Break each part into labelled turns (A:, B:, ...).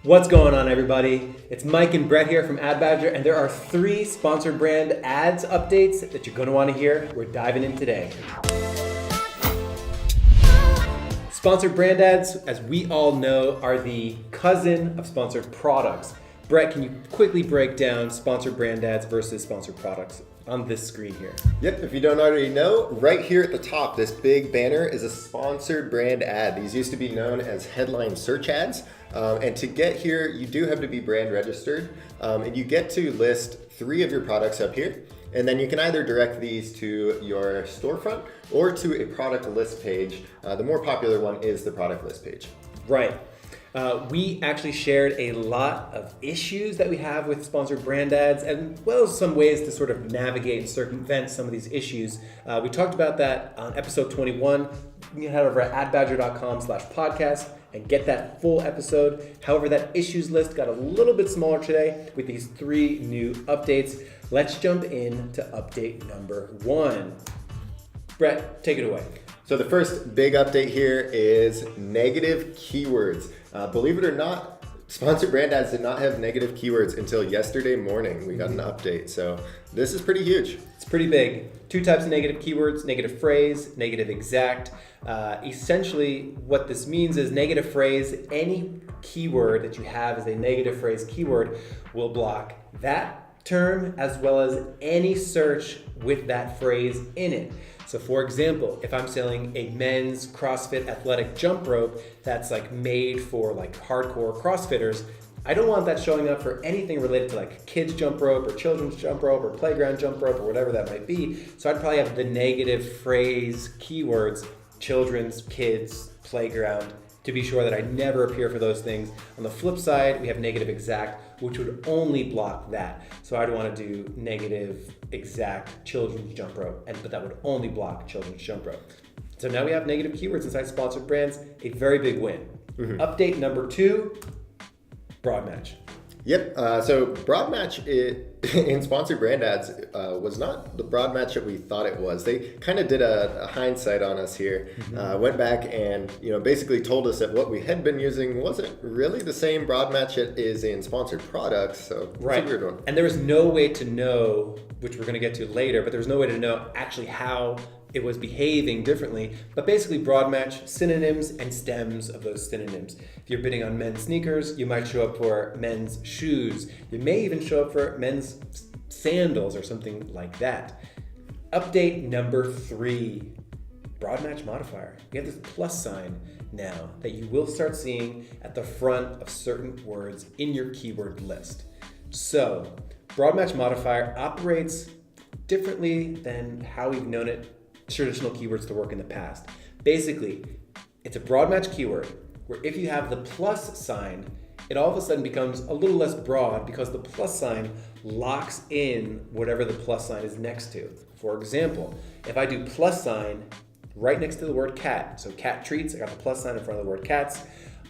A: What's going on, everybody? It's Mike and Brett here from Ad Badger, and there are 3 sponsored brand ads updates that you're going to want to hear. We're diving in today. Sponsored brand ads, as we all know, are the cousin of sponsored products. Brett, can you quickly break down sponsored brand ads versus sponsored products on this screen here?
B: Yep, if you don't already know, right here at the top, this big banner is a sponsored brand ad. These used to be known as headline search ads. And to get here, you do have to be brand registered. And you get to list 3 of your products up here. And then you can either direct these to your storefront or to a product list page. The more popular one is the product list page.
A: Right. We actually shared a lot of issues that we have with sponsored brand ads, as well as some ways to sort of navigate and circumvent some of these issues. We talked about that on episode 21. You can head over at adbadger.com/podcast and get that full episode. However, that issues list got a little bit smaller today with these 3 new updates. Let's jump into update number 1. Brett, take it away.
B: So the first big update here is negative keywords. Believe it or not, sponsored brand ads did not have negative keywords until yesterday morning. We got an update, so this is pretty huge.
A: It's pretty big. 2 types of negative keywords: negative phrase, negative exact. Essentially, what this means is negative phrase, any keyword that you have as a negative phrase keyword will block that term as well as any search with that phrase in it. So for example, if I'm selling a men's CrossFit athletic jump rope that's like made for like hardcore CrossFitters, I don't want that showing up for anything related to like kids jump rope or children's jump rope or playground jump rope or whatever that might be. So I'd probably have the negative phrase keywords, children's, kids, playground, to be sure that I never appear for those things. On the flip side, we have negative exact, which would only block that. So I'd want to do negative exact children's jump rope, but that would only block children's jump rope. So now we have negative keywords inside sponsored brands, a very big win. Update number 2, broad match.
B: Yep, so broad match in sponsored brand ads was not the broad match that we thought it was. They kind of did a hindsight on us here, went back and basically told us that what we had been using wasn't really the same broad match it is in sponsored products, so
A: right.
B: It's a weird one.
A: And there was no way to know, which we're going to get to later, but there's no way to know actually how it was behaving differently. But basically broad match, synonyms and stems of those synonyms. If you're bidding on men's sneakers, you might show up for men's shoes. You may even show up for men's sandals or something like that. Update number 3, broad match modifier. We have this plus sign now that you will start seeing at the front of certain words in your keyword list. So broad match modifier operates differently than how we've known it traditional keywords to work in the past. Basically, it's a broad match keyword where if you have the plus sign, it all of a sudden becomes a little less broad because the plus sign locks in whatever the plus sign is next to. For example, if I do plus sign right next to the word cat, so cat treats, I got the plus sign in front of the word cats,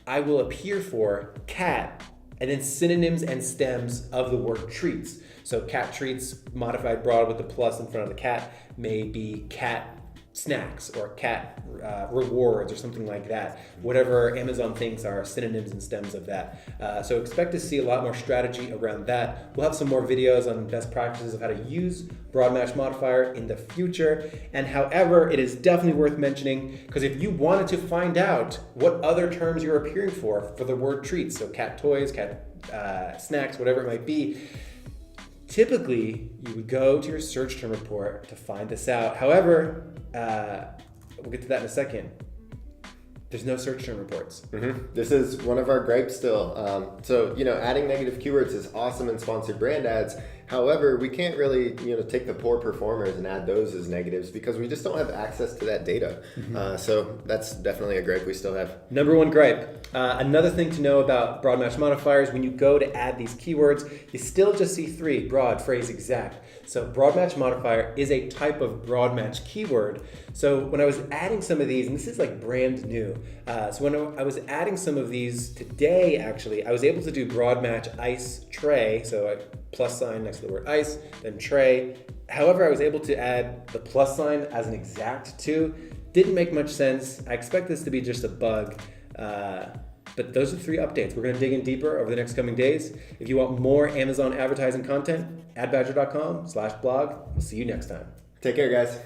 A: I will appear for cat and then synonyms and stems of the word treats. So cat treats modified broad with the plus in front of the cat may be cat snacks or cat rewards or something like that. Whatever Amazon thinks are synonyms and stems of that. So expect to see a lot more strategy around that. We'll have some more videos on best practices of how to use broad match modifier in the future. And however, it is definitely worth mentioning because if you wanted to find out what other terms you're appearing for the word treats, so cat toys, cat snacks, whatever it might be, typically, you would go to your search term report to find this out. However, we'll get to that in a second. There's no search term reports.
B: This is one of our gripes still. So, adding negative keywords is awesome in sponsored brand ads. However, we can't really, take the poor performers and add those as negatives because we just don't have access to that data. So that's definitely a gripe we still have.
A: Number 1 gripe. Another thing to know about broad match modifiers, when you go to add these keywords, you still just see 3, broad, phrase, exact. So broad match modifier is a type of broad match keyword. So when I was adding some of these, and this is like brand new, so when I was adding some of these today, actually, I was able to do broad match ice tray. So I plus sign next to the word ice, then tray. However, I was able to add the plus sign as an exact too. Didn't make much sense. I expect this to be just a bug. But those are the 3 updates. We're going to dig in deeper over the next coming days. If you want more Amazon advertising content, adbadger.com/blog. We'll see you next time.
B: Take care, guys.